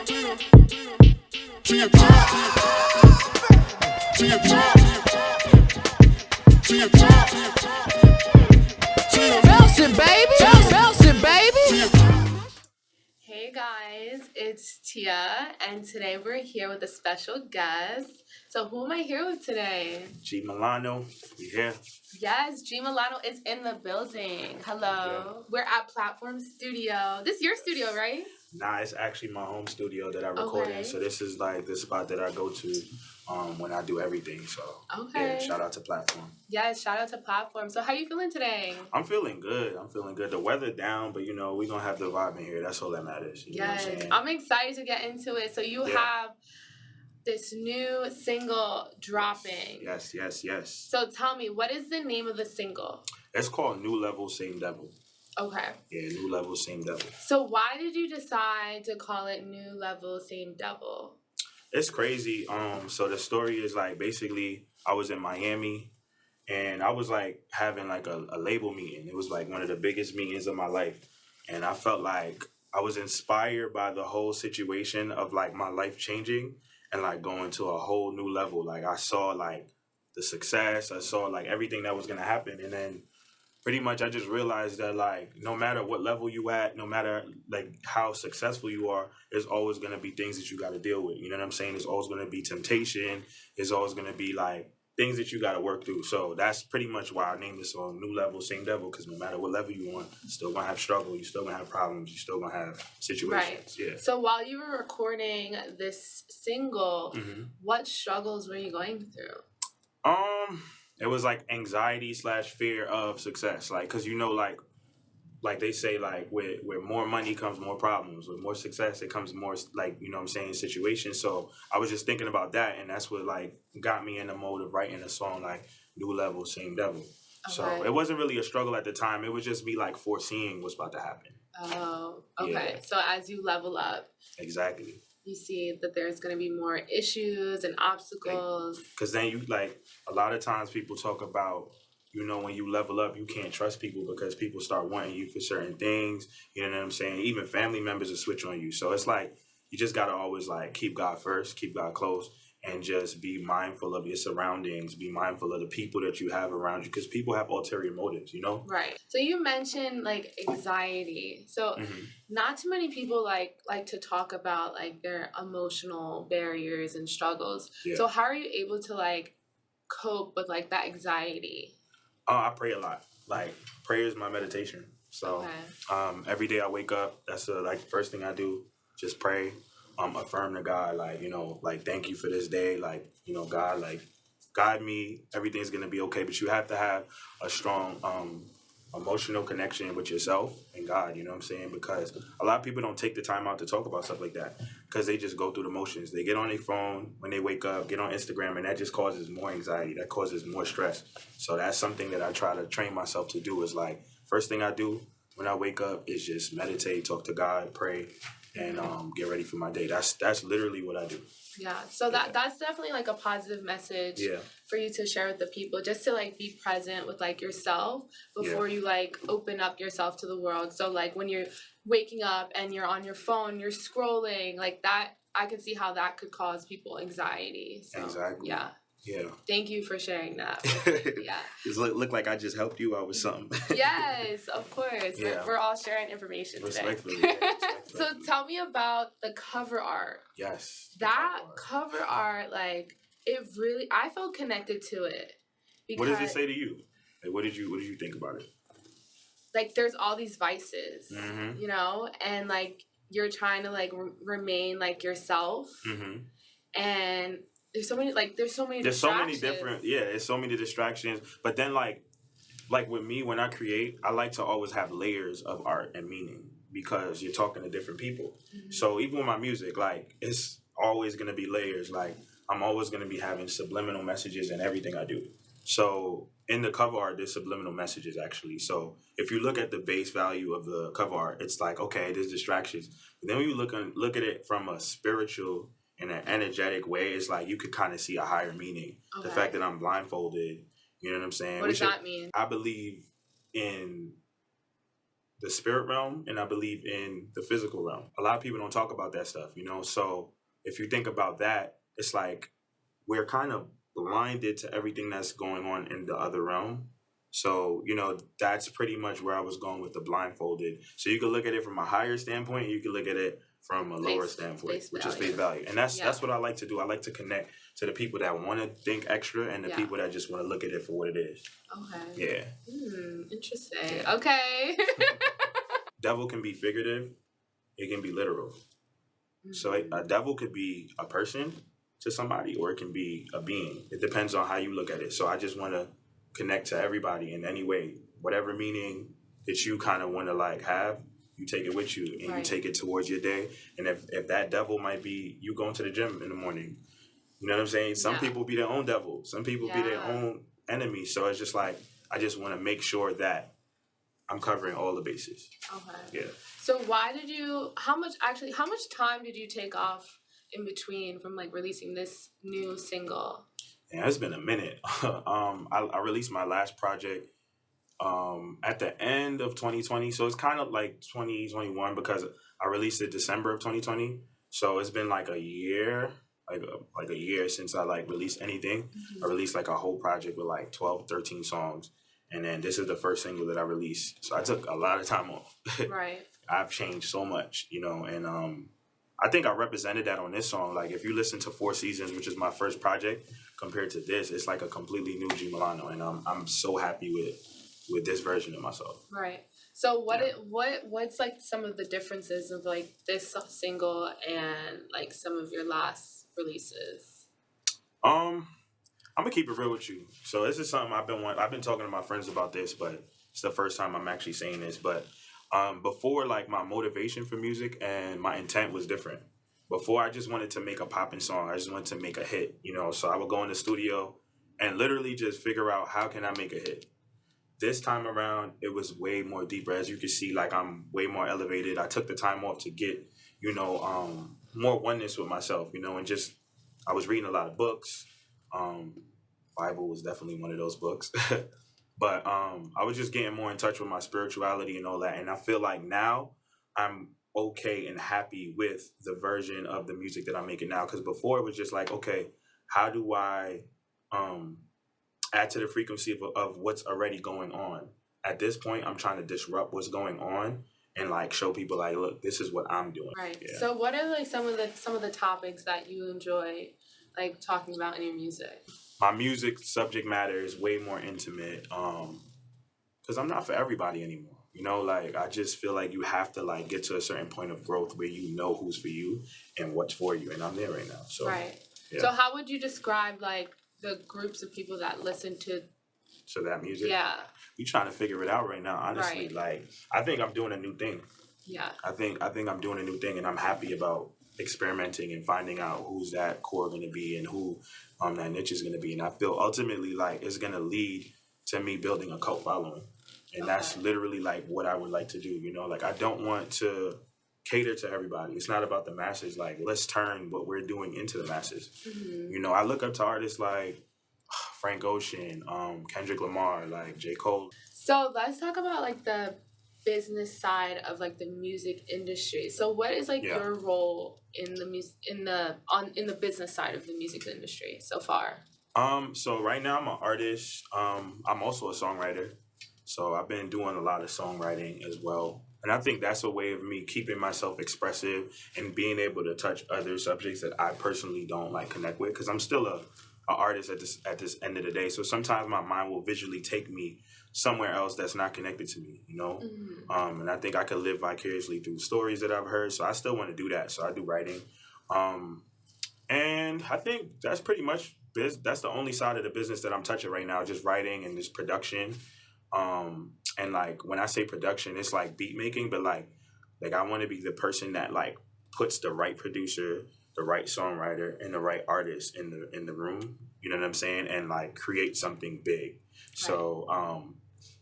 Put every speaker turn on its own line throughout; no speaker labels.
To your top. To your top. To your top. Bouncing, baby. Bouncing, baby.
Hey guys, it's Tia, and today we're here with a special guest. So who am I here with today?
G Milano, we here.
Yes, G Milano is in the building. Hello.
Yeah.
We're at Platform Studio. This is your studio, right?
Nah, it's actually my home studio that I record in.
Okay.
So this is like the spot that I go to when I do everything. So
Okay.
yeah, shout out to Platform.
Yes, shout out to Platform. So how you feeling today?
I'm feeling good. The weather down, but we're gonna have the vibe in here. That's all that matters. You know what I'm
Yes,
saying?
I'm excited to get into it. So you have this new single dropping.
Yes.
So tell me, what is the name of the single?
It's called New Level, Same Devil.
Okay.
Yeah, New Level, Same Devil.
So why did you decide to call it New Level, Same Devil?
It's crazy. So the story is like basically I was in Miami and I was like having like a label meeting. It was like one of the biggest meetings of my life. And I felt like I was inspired by the whole situation of like my life changing and like going to a whole new level. Like I saw like the success, I saw like everything that was gonna happen. And then pretty much I just realized that like no matter what level you at, no matter like how successful you are, there's always gonna be things that you gotta deal with. You know what I'm saying? There's always gonna be temptation. There's always gonna be like things that you gotta work through. So that's pretty much why I named this song New Level, Same Devil, because no matter what level you on, you're still gonna have struggle, you still gonna have problems, you still gonna have situations.
Right.
Yeah.
So while you were recording this single, what struggles were you going through?
It was like anxiety / fear of success. Like, cause like they say, like with more money comes more problems. With more success, it comes more like, you know what I'm saying, situations. So I was just thinking about that, and that's what like got me in the mode of writing a song like New Level, Same Devil. Okay. So it wasn't really a struggle at the time. It was just me like foreseeing what's about to happen.
Oh, okay.
Yeah.
So as you level up,
exactly,
you see that there's going to be more issues and obstacles.
Because then you like a lot of times people talk about, when you level up, you can't trust people because people start wanting you for certain things. You know what I'm saying? Even family members will switch on you. So it's like you just gotta always like keep God first, keep God close, and just be mindful of your surroundings. Be mindful of the people that you have around you, because people have ulterior motives.
Right. So you mentioned like anxiety. So not too many people like to talk about like their emotional barriers and struggles. Yeah. So how are you able to like cope with like that anxiety?
I pray a lot. Like prayer is my meditation. So every day I wake up, that's the first thing I do. Just pray, affirm to God, like thank you for this day, God, like guide me. Everything's gonna be okay. But you have to have a strong emotional connection with yourself and God. You know what I'm saying? Because a lot of people don't take the time out to talk about stuff like that because they just go through the motions. They get on their phone when they wake up, get on Instagram, and that just causes more anxiety. That causes more stress. So that's something that I try to train myself to do. Is like first thing I do when I wake up is just meditate, talk to God, pray, and get ready for my day. That's literally what I do.
Yeah, so that's definitely like a positive message for you to share with the people, just to like be present with like yourself before you like open up yourself to the world. So like when you're waking up and you're on your phone, you're scrolling like that, I can see how that could cause people anxiety. So,
exactly.
Yeah. Thank you for sharing that. Yeah.
It look like I just helped you out with something.
Yes, of course. Yeah. We're all sharing information
respectfully,
today.
Respectfully.
So tell me about the cover art.
Yes.
That cover art, like I felt connected to it.
What does it say to you? Like, what did you think about it?
Like, there's all these vices, and like you're trying to like remain like yourself, and there's so many distractions.
There's so many different, there's so many distractions. But then like with me, when I create, I like to always have layers of art and meaning because you're talking to different people. So even with my music, like it's always going to be layers. Like I'm always going to be having subliminal messages in everything I do. So in the cover art, there's subliminal messages actually. So if you look at the base value of the cover art, it's like, okay, there's distractions. But then when you look at it from a spiritual in an energetic way, it's like you could kind of see a higher meaning. Okay. The fact that I'm blindfolded, you know what I'm saying?
What does that mean?
I believe in the spirit realm and I believe in the physical realm. A lot of people don't talk about that stuff, you know? So if you think about that, it's like we're kind of blinded to everything that's going on in the other realm. So, you know, that's pretty much where I was going with the blindfolded. So you can look at it from a higher standpoint, and you can look at it from a lower standpoint, which is face value. And that's what I like to do. I like to connect to the people that want to think extra and the people that just want to look at it for what it is.
Okay.
Yeah.
Interesting. Yeah. Okay.
Devil can be figurative. It can be literal. Mm-hmm. So a devil could be a person to somebody, or it can be a being. It depends on how you look at it. So I just want to connect to everybody in any way, whatever meaning that you kind of want to like have, you take it with you and you take it towards your day. And if that devil might be you going to the gym in the morning, you know what I'm saying? Some people be their own devil. Some people be their own enemy. So it's just like, I just want to make sure that I'm covering all the bases. Okay. Yeah.
So how much time did you take off in between from like releasing this new single?
Yeah, it's been a minute. I released my last project at the end of 2020. So it's kind of like 2021 because I released it December of 2020. So it's been like a year, like a year since I like released anything. Mm-hmm. I released like a whole project with like 12, 13 songs. And then this is the first single that I released. So I took a lot of time off.
Right.
I've changed so much, you know, and I think I represented that on this song. Like if you listen to 4 Seasons, which is my first project, compared to this, it's like a completely new G Milano. And I'm so happy with this version of myself.
Right. So what's like some of the differences of like this single and like some of your last releases?
I'm gonna keep it real with you. So this is something I've been talking to my friends about this, but it's the first time I'm actually saying this. But before, like my motivation for music and my intent was different. Before, I just wanted to make a popping song. I just wanted to make a hit, you know. So I would go in the studio and literally just figure out how can I make a hit. This time around, it was way more deeper. As you can see, like I'm way more elevated. I took the time off to get, you know, more oneness with myself, you know, and just I was reading a lot of books. Bible was definitely one of those books. But I was just getting more in touch with my spirituality and all that. And I feel like now I'm okay and happy with the version of the music that I'm making now. Because before it was just like, okay, how do I add to the frequency of what's already going on? At this point, I'm trying to disrupt what's going on and like show people like, look, this is what I'm doing.
Right. Yeah. So what are like some of the topics that you enjoy like talking about in your music?
My music subject matter is way more intimate because I'm not for everybody anymore. You know, like I just feel like you have to like get to a certain point of growth where you know who's for you and what's for you. And I'm there right now. So
right. Yeah. So how would you describe like the groups of people that listen to
that music?
Yeah.
We trying to figure it out right now, honestly. Right. Like I think I'm doing a new thing.
Yeah.
I think I'm doing a new thing and I'm happy about experimenting and finding out who's that core going to be and who that niche is going to be. And I feel ultimately like it's going to lead to me building a cult following. And that's literally like what I would like to do. You know, like I don't want to cater to everybody. It's not about the masses. Like let's turn what we're doing into the masses. Mm-hmm. You know, I look up to artists like Frank Ocean, Kendrick Lamar, like J. Cole.
So let's talk about like the business side of like the music industry. So what is like your role in the business side of the music industry so far?
So right now I'm an artist. I'm also a songwriter. So I've been doing a lot of songwriting as well. And I think that's a way of me keeping myself expressive and being able to touch other subjects that I personally don't like connect with, because I'm still a artist at this end of the day. So sometimes my mind will visually take me somewhere else that's not connected to me, you know? Mm-hmm. And I think I could live vicariously through stories that I've heard. So I still want to do that. So I do writing. And I think that's pretty much, that's the only side of the business that I'm touching right now, just writing and just production. And like, when I say production, it's like beat making, but like I want to be the person that like puts the right producer, the right songwriter, and the right artist in the room, you know what I'm saying? And like create something big. Right. So,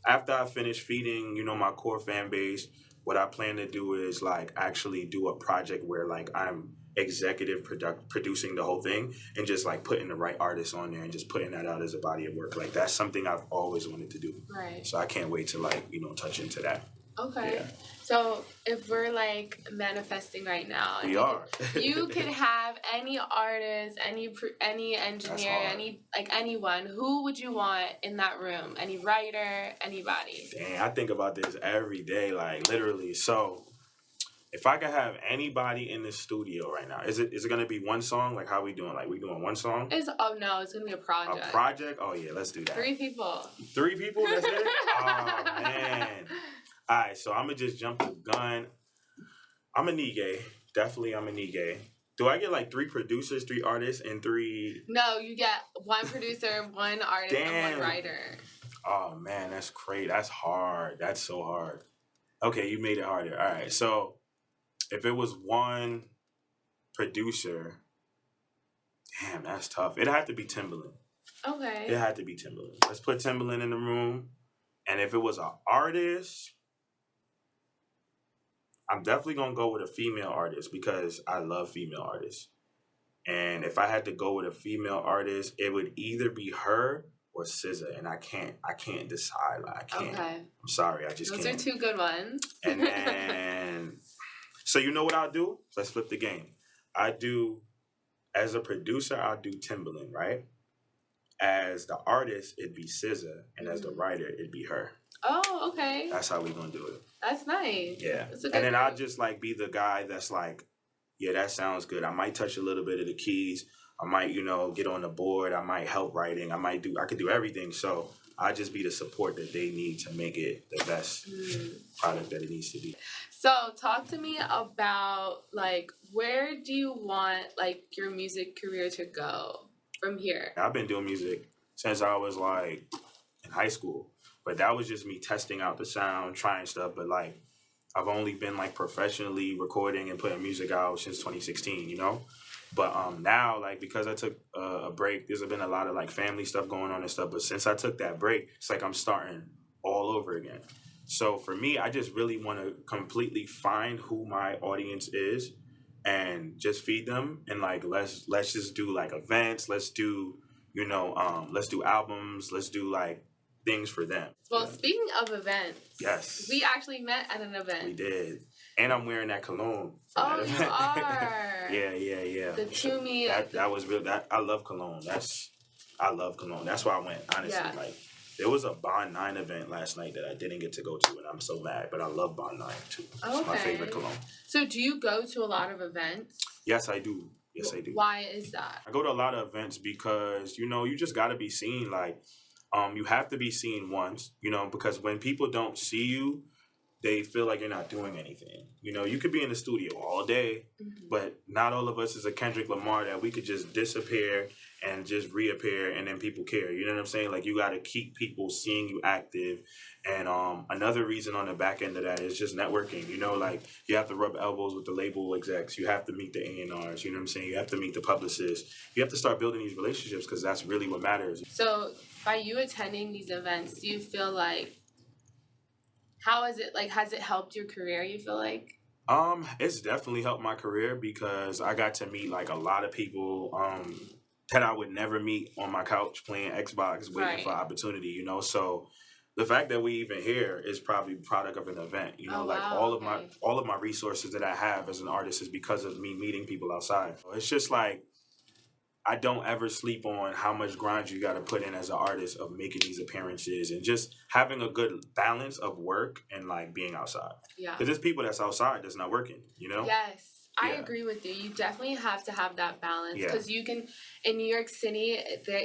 after I finish feeding, you know, my core fan base, what I plan to do is like actually do a project where like I'm executive producing the whole thing and just like putting the right artists on there and just putting that out as a body of work. Like that's something I've always wanted to do.
Right.
So I can't wait to like, you know, touch into that.
Okay.
Yeah.
So if we're like manifesting right now,
We are.
You could have any artist, any engineer, anyone. Who would you want in that room? Any writer, anybody?
Dang, I think about this every day, like literally. So if I could have anybody in the studio right now, is it gonna be one song? Like how we doing? Like we doing one song?
It's gonna be a project.
A project? Oh yeah, let's do that.
3 people.
3 people? That's it? Oh man. All right, so I'm gonna just jump the gun. I'm a nigga. Definitely, I'm a nigga. Do I get like 3 producers, 3 artists, and 3?
No, you get 1 producer, 1 artist, and 1 writer.
Oh man, that's crazy. That's hard. That's so hard. Okay, you made it harder. All right, so if it was 1 producer, damn, that's tough. It had to be Timbaland.
Okay.
It had to be Timbaland. Let's put Timbaland in the room. And if it was an artist, I'm definitely going to go with a female artist because I love female artists. And if I had to go with a female artist, it would either be her or SZA. And I can't decide. Like, I can't.
Okay.
I'm sorry. I just can't.
Those are 2 good ones.
And then, so you know what I'll do? Let's flip the game. As a producer, I'll do Timbaland, right? As the artist, it'd be SZA. And as the writer, it'd be her.
Oh, okay.
That's how we gonna do it.
That's nice.
Yeah.
That's a good
And then
one.
I'll just like be the guy that's like, yeah, that sounds good. I might touch a little bit of the keys. I might, get on the board. I might help writing. I could do everything. So I'll just be the support that they need to make it the best product that it needs to be.
So talk to me about like, where do you want like your music career to go from here?
I've been doing music since I was like in high school. But that was just me testing out the sound, trying stuff. But like, I've only been like professionally recording and putting music out since 2016, But now, like, because I took a break, there's been a lot of like family stuff going on and stuff. But since I took that break, it's like I'm starting all over again. So for me, I just really want to completely find who my audience is and just feed them. And like, let's just do like events. Let's do, let's do albums. Let's do like things for them.
Well, speaking of events,
yes,
we actually met at an event.
We did, and I'm wearing that cologne.
Oh, you are.
Yeah.
The Toomey.
That was real. I love cologne. I love cologne. That's why I went. Honestly, like there was a Bond 9 event last night that I didn't get to go to, and I'm so mad. But I love Bond 9 too. It's my favorite cologne. So,
do you go to a lot of events?
Yes, I do. Yes, I do.
Why is that?
I go to a lot of events because you just got to be seen. Like. You have to be seen once, because when people don't see you, they feel like you're not doing anything. You could be in the studio all day, but not all of us is a Kendrick Lamar that we could just disappear and just reappear and then people care. You know what I'm saying? Like, you got to keep people seeing you active. And another reason on the back end of that is just networking. Like, you have to rub elbows with the label execs. You have to meet the A&Rs. You know what I'm saying? You have to meet the publicists. You have to start building these relationships because that's really what matters.
So by you attending these events, do you feel like, has it helped your career, you feel like?
It's definitely helped my career because I got to meet like a lot of people that I would never meet on my couch playing Xbox waiting for opportunity, So the fact that we even here is probably product of an event, all of my resources that I have as an artist is because of me meeting people outside. It's just like I don't ever sleep on how much grind you got to put in as an artist of making these appearances and just having a good balance of work and like being outside. Yeah. Because there's people that's outside that's not working,
Yes. I agree with you. You definitely have to have that balance because you can, in New York City,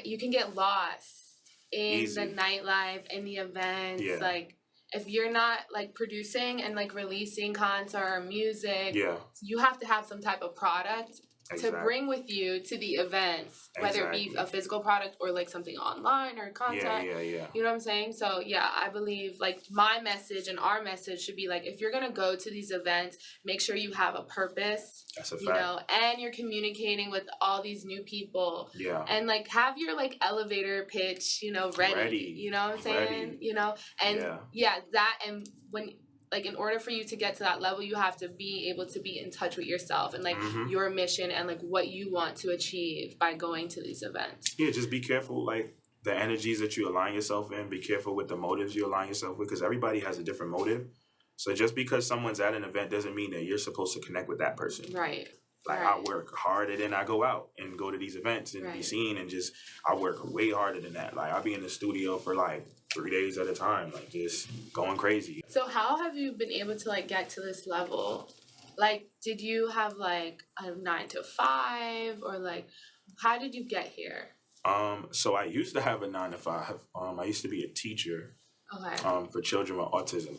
you can get lost in the nightlife, in the events. Yeah. Like, if you're not like producing and like releasing content or music, you have to have some type of product to bring with you to the events, whether it be a physical product or like something online or content.
Yeah.
You know what I'm saying? So I believe like my message and our message should be like, if you're gonna go to these events, make sure you have a purpose.
That's a fact.
And you're communicating with all these new people.
Yeah.
And like have your like elevator pitch, ready. You know what I'm saying? And that and when. Like, in order for you to get to that level, you have to be able to be in touch with yourself and, like, your mission and, like, what you want to achieve by going to these events.
Yeah, just be careful, like, the energies that you align yourself in. Be careful with the motives you align yourself with because everybody has a different motive. So just because someone's at an event doesn't mean that you're supposed to connect with that person.
Right.
Like I work harder than I go out and go to these events and be seen, and just I work way harder than that. Like I'll be in the studio for like 3 days at a time, like just going crazy.
So how have you been able to like get to this level? Like, did you have like a 9 to 5, or like how did you get here?
So I used to have a 9 to 5. I used to be a teacher.
Okay.
For children with autism.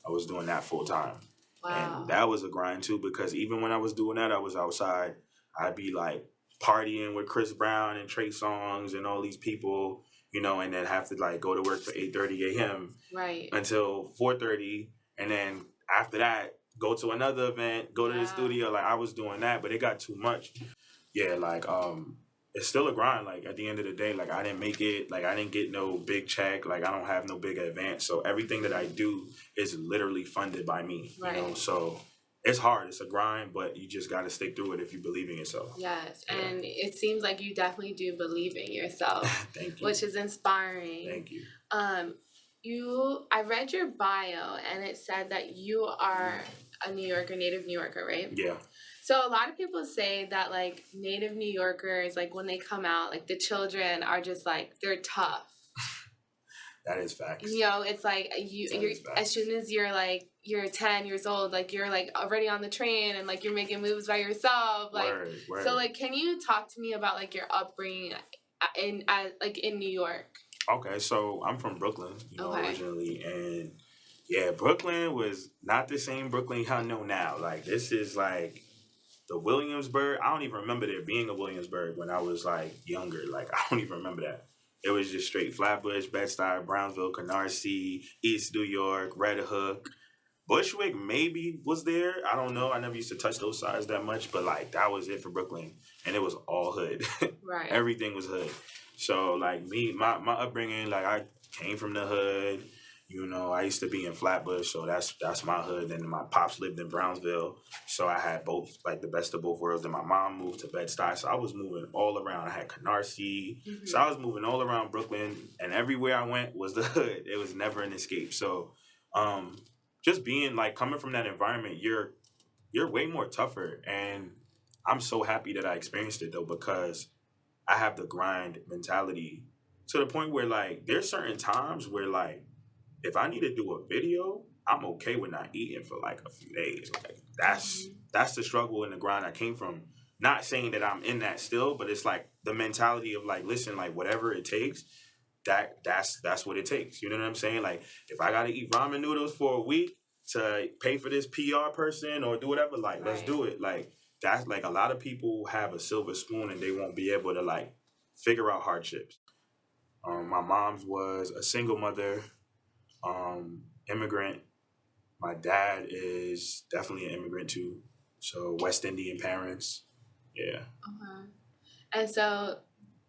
I was doing that full time.
Wow.
And that was a grind too, because even when I was doing that, I was outside. I'd be like partying with Chris Brown and Trey Songz and all these people, you know, and then have to like go to work for 8:30 a.m.
Right.
until 4:30, and then after that, go to another event, go to the studio. Like I was doing that, but it got too much. Yeah, like it's still a grind. Like at the end of the day, like I didn't make it. Like I didn't get no big check. Like I don't have no big advance. So everything that I do is literally funded by me.
Right.
You know, so it's hard. It's a grind, but you just got to stick through it if you believe in yourself.
Yes, and it seems like you definitely do believe in yourself.
Thank you.
Which is inspiring.
Thank you.
I read your bio, and it said that you are a New Yorker, native New Yorker, right?
Yeah.
So a lot of people say that like native New Yorkers, like when they come out, like the children are just like, they're tough.
That is facts.
You know, it's like you're as soon as you're 10 years old, like you're like already on the train and like you're making moves by yourself. Like
word.
So like, can you talk to me about like your upbringing in New York?
Okay, so I'm from Brooklyn, originally, and yeah, Brooklyn was not the same Brooklyn I know now. Like this is like the Williamsburg. I don't even remember there being a Williamsburg when I was like younger. Like I don't even remember that. It was just straight Flatbush, Bed-Stuy, Brownsville, Canarsie, East New York, Red Hook. Bushwick maybe was there. I don't know. I never used to touch those sides that much, but like that was it for Brooklyn, and it was all hood.
Right.
Everything was hood. So like me, my upbringing, like I came from the hood. You know, I used to be in Flatbush, so that's my hood. And my pops lived in Brownsville, so I had both, like the best of both worlds. And my mom moved to Bed-Stuy, so I was moving all around. I had Canarsie, so I was moving all around Brooklyn, and everywhere I went was the hood. It was never an escape. So, just being like coming from that environment, you're way more tougher, and I'm so happy that I experienced it though, because I have the grind mentality to the point where like there's certain times where like if I need to do a video, I'm okay with not eating for like a few days. Like that's the struggle and the grind I came from. Not saying that I'm in that still, but it's like the mentality of like, listen, like whatever it takes, that's what it takes. You know what I'm saying? Like if I gotta eat ramen noodles for a week to pay for this PR person or do whatever, like let's do it. Like that's like a lot of people have a silver spoon and they won't be able to like figure out hardships. My mom's was a single mother. Immigrant. My dad is definitely an immigrant too. So West Indian parents. Yeah.
Okay. And so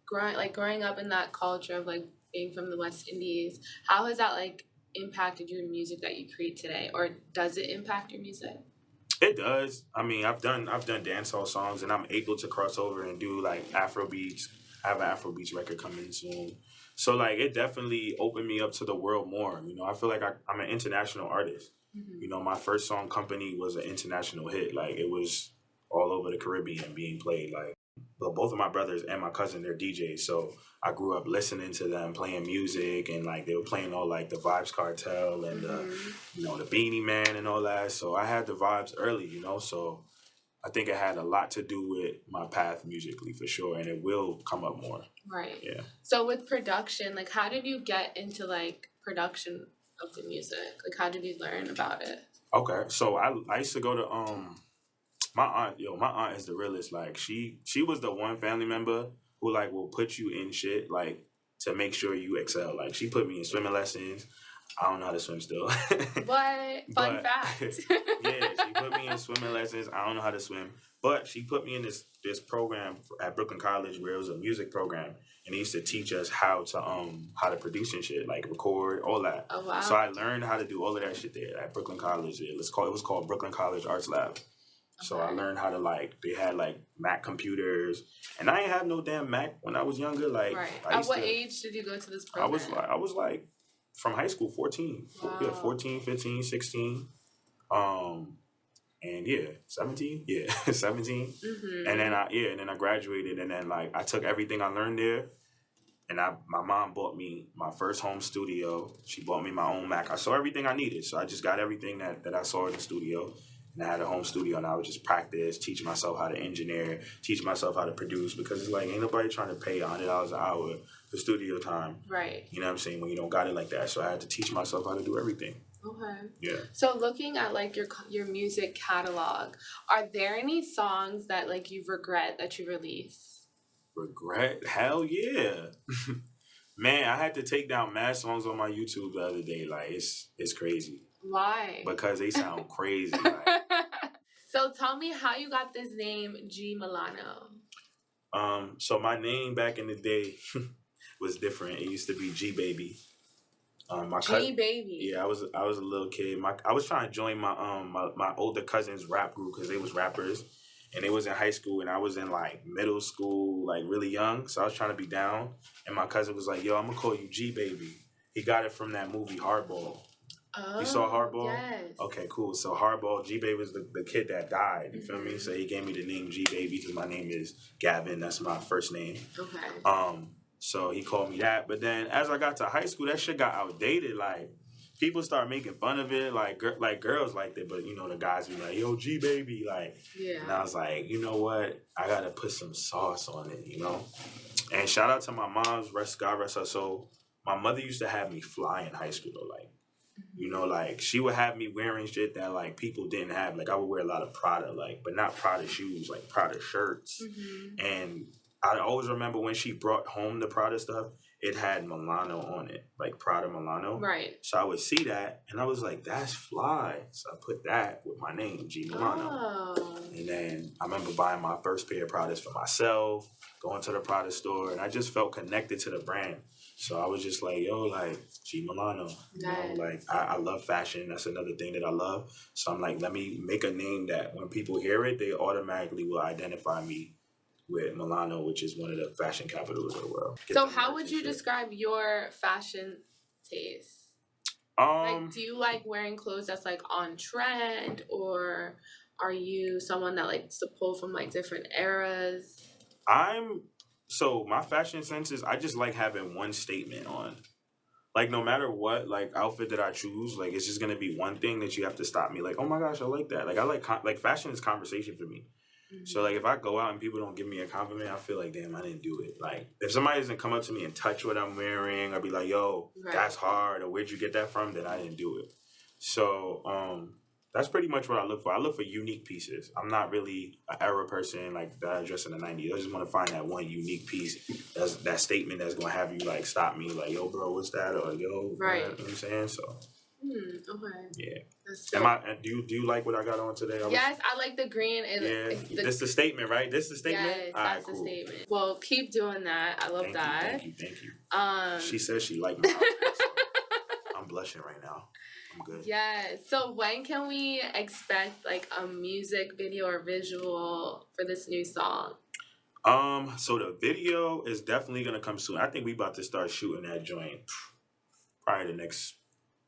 growing up in that culture of like being from the West Indies, how has that like impacted your music that you create today? Or does it impact your music?
It does. I mean, I've done dancehall songs, and I'm able to cross over and do like Afro beats. I have an Afro beats record coming soon. So like it definitely opened me up to the world more. You know, I feel like I'm an international artist. You know, my first song Company was an international hit. Like it was all over the Caribbean being played. Like, but both of my brothers and my cousin, they're DJs. So I grew up listening to them playing music, and like they were playing all like the Vibes Cartel and you know, the Beanie Man and all that. So I had the vibes early, you know. So I think it had a lot to do with my path musically for sure, and it will come up more. Right. Yeah.
So with production, like how did you get into like production of the music? Like how did you learn about it?
Okay, so I used to go to my aunt is the realest. Like she was the one family member who like will put you in shit like to make sure you excel. Like she put me in swimming lessons. I don't know how to swim still.
What? Fun fact.
Yeah, she put me in swimming lessons. I don't know how to swim. But she put me in this program at Brooklyn College where it was a music program. And they used to teach us how to produce and shit, like record, all that.
Oh, wow.
So I learned how to do all of that shit there at Brooklyn College. It was called Brooklyn College Arts Lab. Okay. So I learned how to like, they had like Mac computers. And I ain't have no damn Mac when I was younger. Like,
right. At what age did you go to this program?
I was like from high school, 14. Wow. Yeah, 14, 15, 16. And yeah, 17. Yeah, 17.
Mm-hmm.
And then I graduated, and then like I took everything I learned there, and my mom bought me my first home studio. She bought me my own Mac. I saw everything I needed, so I just got everything that I saw in the studio. And I had a home studio, and I would just practice, teach myself how to engineer, teach myself how to produce, because it's like ain't nobody trying to pay $100 an hour for studio time.
Right.
You know what I'm saying? When you don't got it like that. So I had to teach myself how to do everything.
Okay.
Yeah.
So looking at like your music catalog, are there any songs that like you regret that you released?
Regret? Hell yeah. Man, I had to take down mad songs on my YouTube the other day. Like it's crazy.
Why?
Because they sound crazy. Like.
So tell me how you got this name G Milano.
So my name back in the day was different. It used to be G Baby.
G Baby.
Yeah, I was a little kid. I was trying to join my older cousin's rap group because they was rappers, and they was in high school, and I was in like middle school, like really young. So I was trying to be down, and my cousin was like, "Yo, I'm gonna call you G Baby." He got it from that movie Hardball.
Oh,
you saw Hardball?
Yes.
Okay, cool. So Hardball, G Baby was the kid that died. You feel me? So he gave me the name G Baby because my name is Gavin. That's my first name.
Okay.
So he called me that. But then as I got to high school, that shit got outdated. Like, people start making fun of it. Like girls liked it, but, you know, the guys be like, yo, G Baby. Like,
yeah.
And I was like, you know what? I got to put some sauce on it, you know? And shout out to my mom's, God rest her soul. My mother used to have me fly in high school, though. Like, you know, like, she would have me wearing shit that, like, people didn't have. Like, I would wear a lot of Prada, like, but not Prada shoes, like Prada shirts.
Mm-hmm.
And I always remember when she brought home the Prada stuff, it had Milano on it, like Prada Milano.
Right.
So I would see that, and I was like, that's fly. So I put that with my name, G Milano.
Oh.
And then I remember buying my first pair of Pradas for myself, going to the Prada store, and I just felt connected to the brand. So I was just like, yo, like, G Milano. You know, like, I love fashion. That's another thing that I love. So I'm like, let me make a name that when people hear it, they automatically will identify me with Milano, which is one of the fashion capitals of the world.
So how would you describe your fashion taste? Like, do you like wearing clothes that's like on trend, or are you someone that likes to pull from like different eras?
So my fashion sense is I just like having one statement on. Like, no matter what, like, outfit that I choose, like, it's just gonna be one thing that you have to stop me. Like, oh my gosh, I like that. Like, I like fashion is conversation for me. Mm-hmm. So, like, if I go out and people don't give me a compliment, I feel like, damn, I didn't do it. Like, if somebody doesn't come up to me and touch what I'm wearing, I'll be like, yo, that's hard, or where'd you get that from? Then I didn't do it. So, that's pretty much what I look for. I look for unique pieces. I'm not really an era person like that I dressed in the 90s. I just want to find that one unique piece, that statement that's going to have you, like, stop me, like, yo, bro, what's that? Or, yo, man, you know what I'm saying? So,
okay.
Yeah.
That's
do you like what I got on today?
Yes, I like the green.
This the statement, right? This the statement?
Yes, that's the statement. Well, keep doing that. I love that.
Thank you. She says she liked my outfit, so I'm blushing right now. I'm good.
Yes. So when can we expect like a music video or visual for this new song?
So the video is definitely gonna come soon. I think we about to start shooting that joint probably the next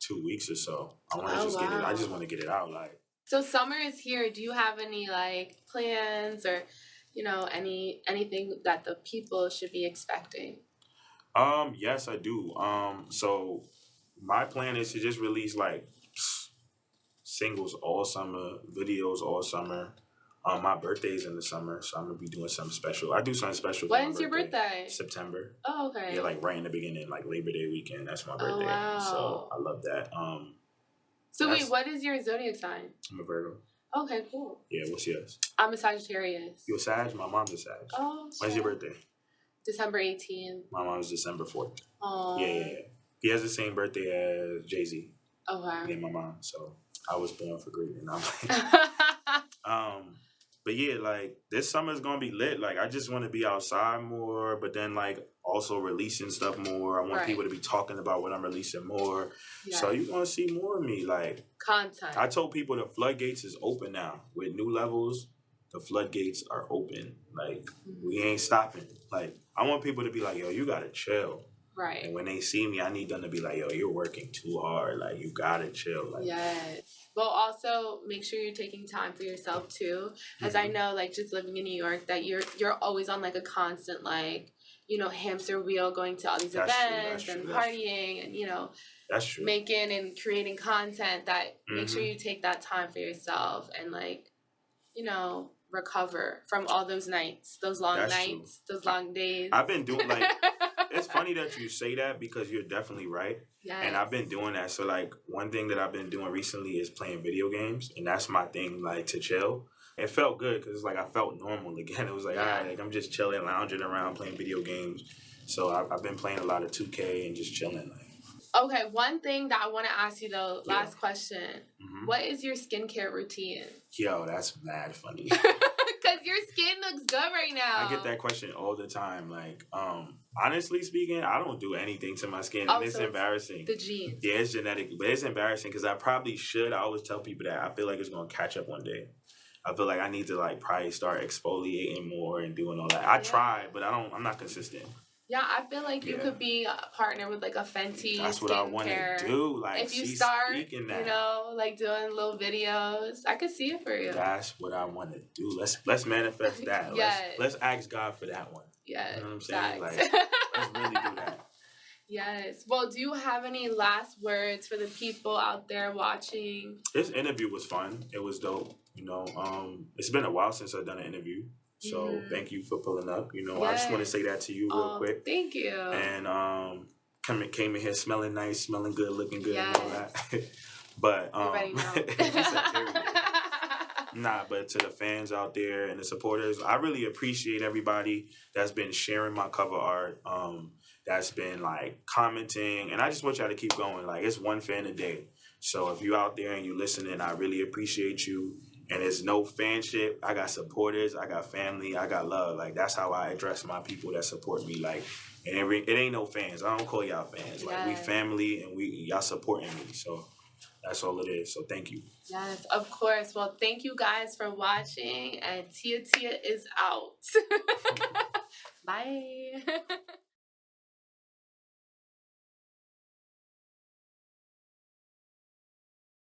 2 weeks or so. I want to get it. I just want to get it out. Like.
So summer is here. Do you have any like plans or, you know, anything that the people should be expecting?
Yes, I do. So my plan is to just release like singles all summer, videos all summer. My birthday's in the summer, so I'm gonna be doing something special. I do something special.
When's your birthday?
September.
Oh, okay.
Yeah, like right in the beginning, like Labor Day weekend. That's my birthday.
Oh, wow.
So I love that.
So wait, what is your zodiac sign?
I'm a Virgo.
Okay, cool.
Yeah, what's yours?
I'm a Sagittarius.
You a Sag? My mom's a Sag.
Oh.
When's your birthday?
December 18th.
My mom's December 4th.
Oh.
Yeah. He has the same birthday as Jay-Z.
Okay.
And my mom. So I was born for great, and I'm like, but yeah, like this summer's gonna be lit. Like I just want to be outside more, but then like also releasing stuff more. I want people to be talking about what I'm releasing more. Yes. So you're gonna see more of me, like
content.
I told people the floodgates is open now with new levels. The floodgates are open. Like we ain't stopping. Like I want people to be like, yo, you gotta chill. Right. And when they see me, I need them to be like, yo, you're working too hard. Like you gotta chill. Like,
yes. Well, also make sure you're taking time for yourself too, as I know, like just living in New York, that you're always on like a constant like, you know, hamster wheel, going to all these events and partying and, you know,
that's true,
making and creating content. That make sure you take that time for yourself and like, you know, recover from all those nights, those long nights, those long days.
I've been doing like it's funny that you say that because you're definitely right.
Yes.
And I've been doing that. So like one thing that I've been doing recently is playing video games, and that's my thing, like to chill. It felt good because it's like I felt normal again. It was like, all right, like I'm just chilling, lounging around, playing video games. So I've been playing a lot of 2K and just chilling. Like.
Okay, one thing that I want to ask you though, last question. Mm-hmm. What is your skincare routine?
Yo, that's mad funny.
Because your skin looks good right now.
I get that question all the time. Like, honestly speaking, I don't do anything to my skin, and it's embarrassing.
The genes.
Yeah, it's genetic, but it's embarrassing because I probably should. I always tell people that I feel like it's gonna catch up one day. I feel like I need to like probably start exfoliating more and doing all that. I try, but I'm not consistent.
Yeah, I feel like you could be a partner with like a Fenty.
That's what I want to do. Like,
if you start, you know, like doing little videos, I could see it for you.
That's what I want to do. Let's manifest that. Yes. Let's ask God for that one.
Yes.
You know what I'm saying? Like, let's really do that.
Yes. Well, do you have any last words for the people out there watching?
This interview was fun. It was dope. You know, it's been a while since I've done an interview. So thank you for pulling up. You know, I just want to say that to you real quick.
Thank you.
And came in here smelling nice, smelling good, looking good, and all that. But but to the fans out there and the supporters, I really appreciate everybody that's been sharing my cover art. That's been like commenting, and I just want y'all to keep going. Like, it's one fan a day. So if you out there and you listening, I really appreciate you. And it's no fanship. I got supporters. I got family. I got love. Like, that's how I address my people that support me. Like, and it ain't no fans. I don't call y'all fans. Like, we family, and y'all supporting me. So that's all it is. So thank you.
Yes, of course. Well, thank you guys for watching. And Tia is out. Bye.